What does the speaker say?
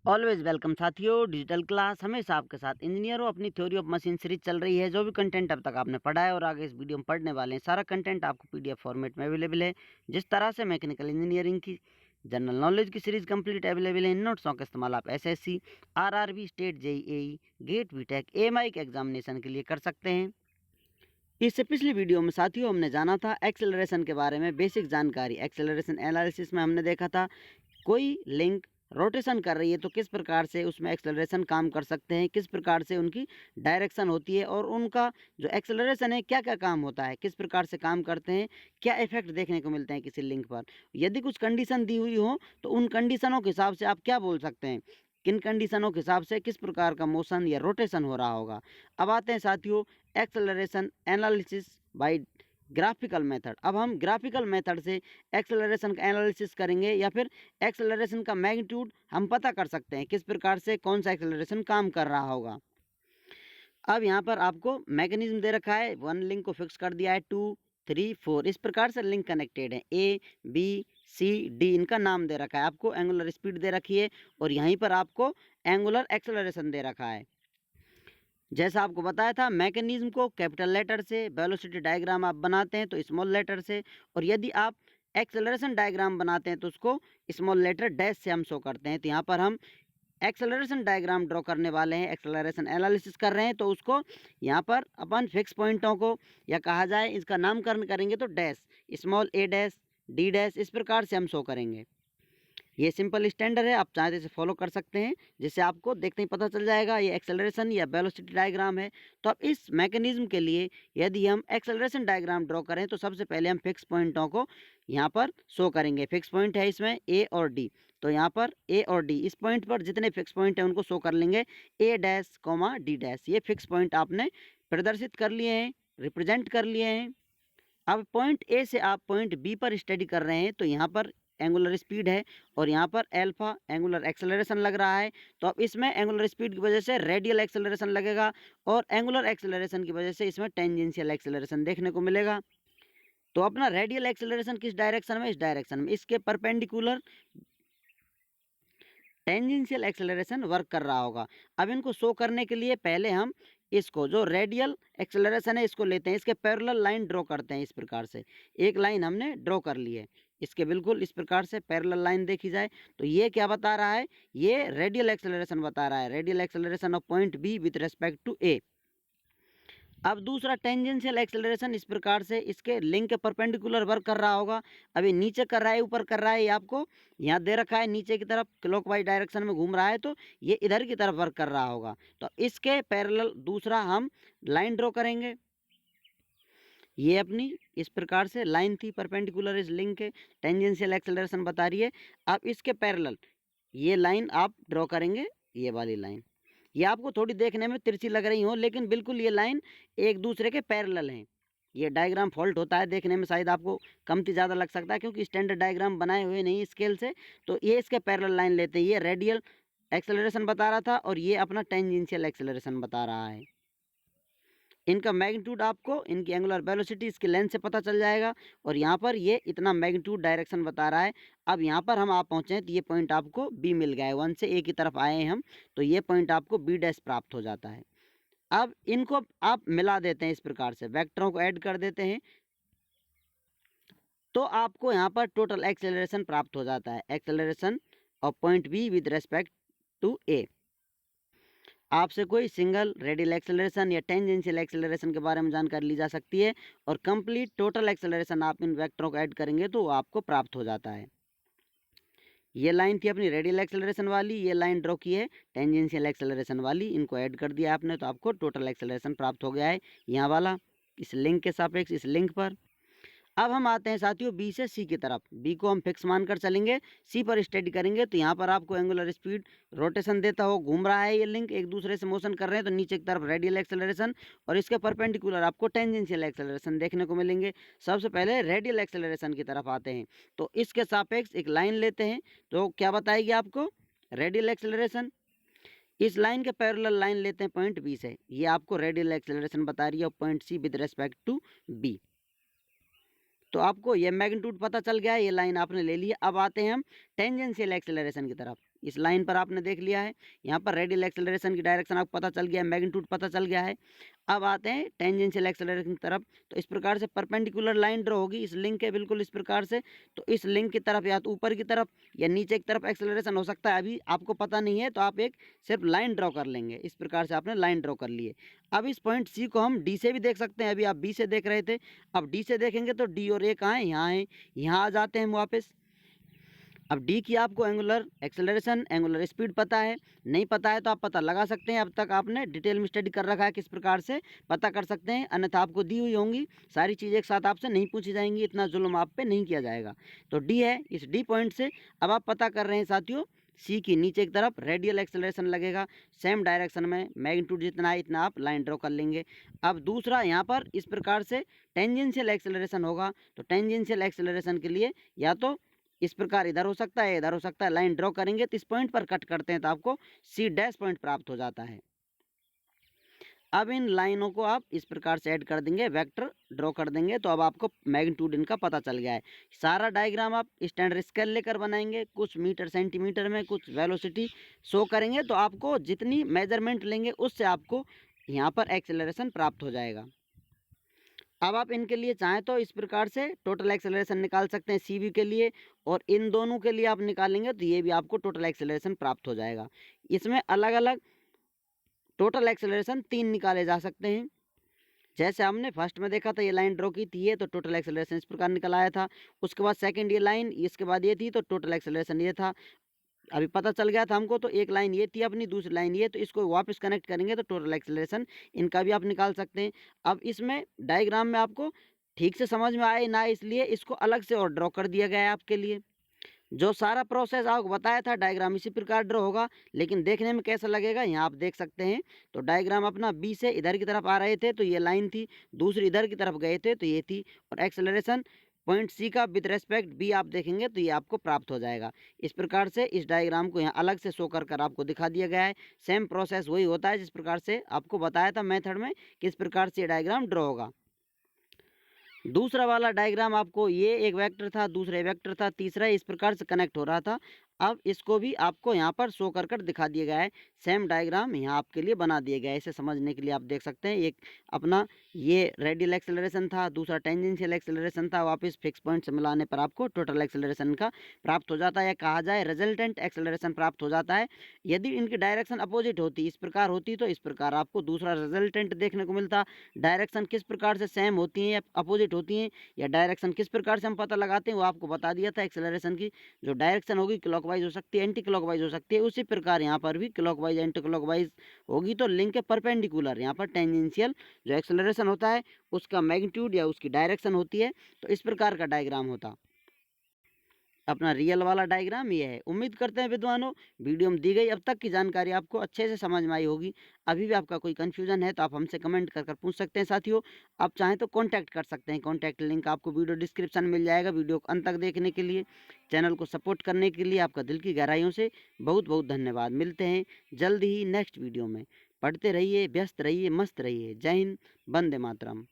Always welcome साथियों। Digital class हमेशा आपके साथ। इंजीनियर हो अपनी थ्योरी ऑफ मशीन सीरीज चल रही है। जो भी कंटेंट अब तक आपने पढ़ा है और आगे इस वीडियो में पढ़ने वाले हैं, सारा कंटेंट आपको पीडीएफ फॉर्मेट में अवेलेबल है। जिस तरह से मैकेनिकल इंजीनियरिंग की जनरल नॉलेज की सीरीज कंप्लीट अवेलेबल है, इन नोट्सों का इस्तेमाल आप SSC, RRB, state, JEE, GATE, BTech, AMI के एग्जामिनेशन के लिए कर सकते हैं। इससे पिछली वीडियो में साथियों हमने जाना था एक्सेलरेशन के बारे में बेसिक जानकारी। एक्सेलरेशन एनालिसिस में हमने देखा था कोई लिंक रोटेशन कर रही है तो किस प्रकार से उसमें एक्सेलरेशन काम कर सकते हैं, किस प्रकार से उनकी डायरेक्शन होती है और उनका जो एक्सेलरेशन है क्या क्या काम होता है, किस प्रकार से काम करते हैं, क्या इफेक्ट देखने को मिलते हैं किसी लिंक पर। यदि कुछ कंडीशन दी हुई हो तो उन कंडीशनों के हिसाब से आप क्या बोल सकते हैं, किन कंडीशनों के हिसाब से किस प्रकार का मोशन या रोटेशन हो रहा होगा। अब आते हैं साथियों acceleration analysis bye graphical method. अब हम ग्राफिकल मेथड से एक्सेलरेशन का एनालिसिस करेंगे या फिर एक्सेलरेशन का मैग्नीट्यूड हम पता कर सकते हैं किस प्रकार से कौन सा एक्सेलरेशन काम कर रहा होगा। अब यहाँ पर आपको मैकेनिज्म दे रखा है, वन लिंक को फिक्स कर दिया है, 2 3 4 इस प्रकार से लिंक कनेक्टेड है, ए बी सी डी इनका नाम दे रखा है। आपको एंगुलर स्पीड दे रखी है और यहीं पर आपको एंगुलर एक्सेलरेशन दे रखा है। जैसा आपको बताया था मैकेनिज्म को कैपिटल लेटर से, वेलोसिटी डायग्राम आप बनाते हैं तो स्मॉल लेटर से, और यदि आप एक्सेलरेशन डायग्राम बनाते हैं तो उसको स्मॉल लेटर डैश से हम शो करते हैं। तो यहाँ पर हम एक्सेलरेशन डायग्राम ड्रॉ करने वाले हैं, एक्सेलरेशन एनालिसिस कर रहे हैं तो उसको यहाँ पर अपन फिक्स पॉइंटों को या कहा जाए इसका नामकरण करेंगे तो डैश, स्मॉल ए डैश, डी डैश इस प्रकार से हम शो करेंगे। ये सिंपल स्टैंडर्ड है, आप चाहे तो इसे फॉलो कर सकते हैं, जिससे आपको देखते ही पता चल जाएगा ये एक्सेलरेशन या वेलोसिटी डायग्राम है। तो अब इस मैकेनिज्म के लिए यदि हम एक्सेलरेशन डायग्राम ड्रॉ करें तो सबसे पहले हम फिक्स पॉइंटों को यहाँ पर शो करेंगे। फिक्स पॉइंट है इसमें ए और डी, तो यहाँ पर ए और डी इस पॉइंट पर जितने फिक्स पॉइंट हैं उनको शो कर लेंगे, ए डैश कॉमा डी डैश। ये फिक्स पॉइंट आपने प्रदर्शित कर लिए हैं, रिप्रेजेंट कर लिए हैं। अब पॉइंट ए से आप पॉइंट बी पर स्टडी कर रहे हैं तो यहाँ पर एंगुलर स्पीड है और यहाँ पर अल्फा एंगुलर एक्सेलरेशन लग रहा है। तो अब इसमें एंगुलर स्पीड की वजह से रेडियल एक्सेलरेशन लगेगा और एंगुलर एक्सेलरेशन की वजह से इसमें टेंजेंशियल एक्सेलरेशन देखने को मिलेगा। तो अपना रेडियल एक्सेलरेशन किस डायरेक्शन में, इस डायरेक्शन में, इसके परपेंडिकुलर टेंजेंशियल एक्सेलरेशन वर्क कर रहा होगा। अब इनको शो करने के लिए पहले हम इसको जो रेडियल एक्सेलरेशन है इसको लेते हैं, इसके पैरेलल लाइन ड्रॉ करते हैं। इस प्रकार से एक लाइन हमने ड्रॉ कर ली है, इसके बिल्कुल इस प्रकार से पैरेलल लाइन देखी जाए तो ये क्या बता रहा है, ये रेडियल एक्सेलरेशन बता रहा है, radial acceleration of point B with respect to A. अब दूसरा टेंजेंशियल एक्सेलरेशन इस प्रकार से इसके लिंक के परपेंडिकुलर वर्क कर रहा होगा। अभी नीचे कर रहा है ऊपर कर रहा है, ये आपको यहाँ दे रखा है, नीचे की तरफ क्लॉकवाइज डायरेक्शन में घूम रहा है तो ये इधर की तरफ वर्क कर रहा होगा। तो इसके पैरेलल दूसरा हम लाइन ड्रॉ करेंगे। ये अपनी इस प्रकार से लाइन थी परपेंडिकुलर इस लिंक के, टेंजेंशियल एक्सेलरेशन बता रही है। अब इसके पैरेलल ये लाइन आप ड्रॉ करेंगे, ये वाली लाइन। ये आपको थोड़ी देखने में तिरछी लग रही हो लेकिन बिल्कुल ये लाइन एक दूसरे के पैरेलल हैं। ये डायग्राम फॉल्ट होता है देखने में, शायद आपको कमती ज़्यादा लग सकता है क्योंकि स्टैंडर्ड डायग्राम बनाए हुए नहीं स्केल से। तो ये इसके पैरेलल लाइन लेते हैं, ये रेडियल एक्सेलरेशन बता रहा था और ये अपना टेंजेंशियल एक्सेलरेशन बता रहा है। इनका मैग्नीट्यूड आपको इनकी एंगुलर वेलोसिटी इसके लेंथ से पता चल जाएगा और यहाँ पर ये इतना मैग्नीट्यूड डायरेक्शन बता रहा है। अब यहाँ पर हम आप पहुँचे तो ये पॉइंट आपको बी मिल गया है, 1 से ए की तरफ आए हैं हम तो ये पॉइंट आपको बी डैश प्राप्त हो जाता है। अब इनको आप मिला देते हैं, इस प्रकार से वेक्टरों को ऐड कर देते हैं तो आपको यहाँ पर टोटल एक्सेलरेशन प्राप्त हो जाता है, acceleration of point B with respect to A. आपसे कोई सिंगल रेडियल एक्सेलरेशन या टेंजेंशियल एक्सेलरेशन के बारे में जानकारी ली जा सकती है और कंप्लीट टोटल एक्सेलरेशन आप इन वेक्टरों को ऐड करेंगे तो आपको प्राप्त हो जाता है। ये लाइन थी अपनी रेडियल एक्सेलरेशन वाली, ये लाइन ड्रॉ की है टेंजेंशियल एक्सेलरेशन वाली, इनको ऐड कर दिया आपने तो आपको टोटल एक्सेलरेशन प्राप्त हो गया है यहाँ वाला, इस लिंक के सापेक्ष इस लिंक पर। अब हम आते हैं साथियों बी से सी की तरफ। बी को हम फिक्स मानकर चलेंगे, सी पर स्टडी करेंगे तो यहाँ पर आपको एंगुलर स्पीड रोटेशन देता हो, घूम रहा है ये लिंक, एक दूसरे से मोशन कर रहे हैं तो नीचे की तरफ रेडियल एक्सेलरेशन और इसके परपेंडिकुलर आपको टेंजेंशियल एक्सेलरेशन देखने को मिलेंगे। सबसे पहले रेडियल एक्सेलरेशन की तरफ आते हैं तो इसके सापेक्ष एक लाइन लेते हैं तो क्या बताएगी आपको, रेडियल एक्सेलरेशन। इस लाइन के पैरेलल लाइन लेते हैं पॉइंट बी से, ये आपको रेडियल एक्सेलरेशन बता रही है point C with respect to B. तो आपको ये मैग्नीट्यूड पता चल गया है, ये लाइन आपने ले ली है। अब आते हैं हम टेंजेंशियल एक्सेलरेशन की तरफ। इस लाइन पर आपने देख लिया है। यहाँ पर रेडियल एक्सेलरेशन की डायरेक्शन आपको पता चल गया है, मैग्नीट्यूड पता चल गया है। अब आते हैं टेंजेंशियल एक्सेलरेशन की तरफ। तो इस प्रकार से परपेंडिकुलर लाइन ड्रॉ होगी, इस लिंक के बिल्कुल इस प्रकार से। तो इस लिंक की तरफ या तो ऊपर की तरफ या नीचे की तरफ एक्सेलरेशन हो सकता है, अभी आपको पता नहीं है तो आप एक सिर्फ लाइन ड्रॉ कर लेंगे। इस प्रकार से आपने लाइन ड्रॉ कर ली है। अब इस पॉइंट सी को हम डी से भी देख सकते हैं, अभी आप बी से देख रहे थे, अब डी से देखेंगे तो डी और ए कहाँ है, यहाँ है। यहाँ आ जाते हैं हम वापस। अब डी की आपको एंगुलर एक्सेलरेशन, एंगुलर स्पीड पता है, नहीं पता है तो आप पता लगा सकते हैं। अब तक आपने डिटेल में स्टडी कर रखा है, किस प्रकार से पता कर सकते हैं, अन्यथा आपको दी हुई होंगी सारी चीज़ें एक साथ आपसे नहीं पूछी जाएंगी, इतना जुल्म आप पे नहीं किया जाएगा। तो डी है, इस डी पॉइंट से अब आप पता कर रहे हैं साथियों, सी की नीचे की तरफ रेडियल एक्सेलरेशन लगेगा, सेम डायरेक्शन में मैग्नीट्यूड जितना है इतना आप लाइन ड्रॉ कर लेंगे। अब दूसरा यहाँ पर इस प्रकार से टेंजेंशियल एक्सेलरेशन होगा, तो टेंजेंशियल एक्सेलरेशन के लिए या तो इस प्रकार इधर हो सकता है, इधर हो सकता है, लाइन ड्रॉ करेंगे तो इस पॉइंट पर कट करते हैं तो आपको सी डैश पॉइंट प्राप्त हो जाता है। अब इन लाइनों को आप इस प्रकार से ऐड कर देंगे, वेक्टर ड्रॉ कर देंगे, तो अब आपको मैग्नीट्यूड इनका पता चल गया है। सारा डायग्राम आप स्टैंडर्ड स्केल लेकर बनाएंगे, कुछ मीटर सेंटीमीटर में, कुछ वेलोसिटी शो करेंगे, तो आपको जितनी मेजरमेंट लेंगे उससे आपको यहाँ पर एक्सेलरेशन प्राप्त हो जाएगा। अब आप इनके लिए चाहें तो इस प्रकार से टोटल एक्सेलरेशन निकाल सकते हैं सी बी के लिए, और इन दोनों के लिए आप निकालेंगे तो ये भी आपको टोटल एक्सेलरेशन प्राप्त हो जाएगा। इसमें अलग अलग टोटल एक्सेलरेशन 3 निकाले जा सकते हैं। जैसे हमने फर्स्ट में देखा था, ये लाइन ड्रॉ की थी, ये तो टोटल एक्सेलरेशन इस प्रकार निकल आया था। उसके बाद सेकंड ये लाइन, इसके बाद ये थी, तो टोटल एक्सेलरेशन ये था। अभी पता चल गया था हमको, तो एक लाइन ये थी अपनी, दूसरी लाइन ये, तो इसको वापस कनेक्ट करेंगे तो टोटल एक्सेलरेशन इनका भी आप निकाल सकते हैं। अब इसमें डायग्राम में आपको ठीक से समझ में आए ना, इसलिए इसको अलग से और ड्रॉ कर दिया गया है आपके लिए। जो सारा प्रोसेस आपको बताया था डायग्राम इसी प्रकार ड्रॉ होगा, लेकिन देखने में कैसा लगेगा यहाँ आप देख सकते हैं। तो डायग्राम अपना बी से इधर की तरफ आ रहे थे तो ये लाइन थी, दूसरी इधर की तरफ गए थे तो ये थी, और एक्सेलरेशन पॉइंट सी का विद रेस्पेक्ट बी आप देखेंगे तो ये आपको प्राप्त हो जाएगा। इस प्रकार से इस डायग्राम को यहाँ अलग से शो कर आपको दिखा दिया गया है। सेम प्रोसेस वही होता है जिस प्रकार से आपको बताया था मेथड में, किस प्रकार से ये डायग्राम ड्रॉ होगा। दूसरा वाला डायग्राम आपको, ये एक वेक्टर था, दूसरा वेक्टर था, तीसरा इस प्रकार से कनेक्ट हो रहा था। अब इसको भी आपको यहाँ पर शो कर दिखा दिया गया है, सेम डायग्राम यहाँ आपके लिए बना दिया गया है। इसे समझने के लिए आप देख सकते हैं, एक अपना ये रेडियल एक्सेलरेशन था, दूसरा टेंजेंशियल एक्सेलरेशन था, वापस फिक्स पॉइंट से मिलाने पर आपको टोटल एक्सेलरेशन का प्राप्त हो जाता है, कहा जाए रिजल्टेंट एक्सेलरेशन प्राप्त हो जाता है। यदि इनकी डायरेक्शन अपोजिट होती, इस प्रकार होती, तो इस प्रकार आपको दूसरा रिजल्टेंट देखने को मिलता। डायरेक्शन किस प्रकार से सेम होती हैं या अपोजिट होती हैं, या डायरेक्शन किस प्रकार से हम पता लगाते हैं, वो आपको बता दिया था। एक्सेलरेशन की जो डायरेक्शन होगी क्लॉकवाइज हो सकती है, एंटी क्लॉकवाइज हो सकती है, उसी प्रकार यहाँ पर भी क्लॉकवाइज एंटी क्लॉकवाइज होगी। तो लिंक के परपेंडिकुलर यहाँ पर टेंजेंशियल जो एक्सेलरेशन होता है उसका मैग्नीट्यूड या उसकी डायरेक्शन होती है। तो इस प्रकार का डायग्राम होता अपना रियल वाला डायग्राम ये है। उम्मीद करते हैं विद्वानों वीडियो में दी गई अब तक की जानकारी आपको अच्छे से समझ में आई होगी। अभी भी आपका कोई कन्फ्यूजन है तो आप हमसे कमेंट कर पूछ सकते हैं साथियों। आप चाहें तो कांटेक्ट कर सकते हैं, कांटेक्ट लिंक आपको वीडियो डिस्क्रिप्शन में मिल जाएगा। वीडियो को अंत तक देखने के लिए, चैनल को सपोर्ट करने के लिए आपका दिल की गहराइयों से बहुत बहुत धन्यवाद। मिलते हैं जल्द ही नेक्स्ट वीडियो में। पढ़ते रहिए, व्यस्त रहिए, मस्त रहिए। जय हिंद, वंदे मातरम।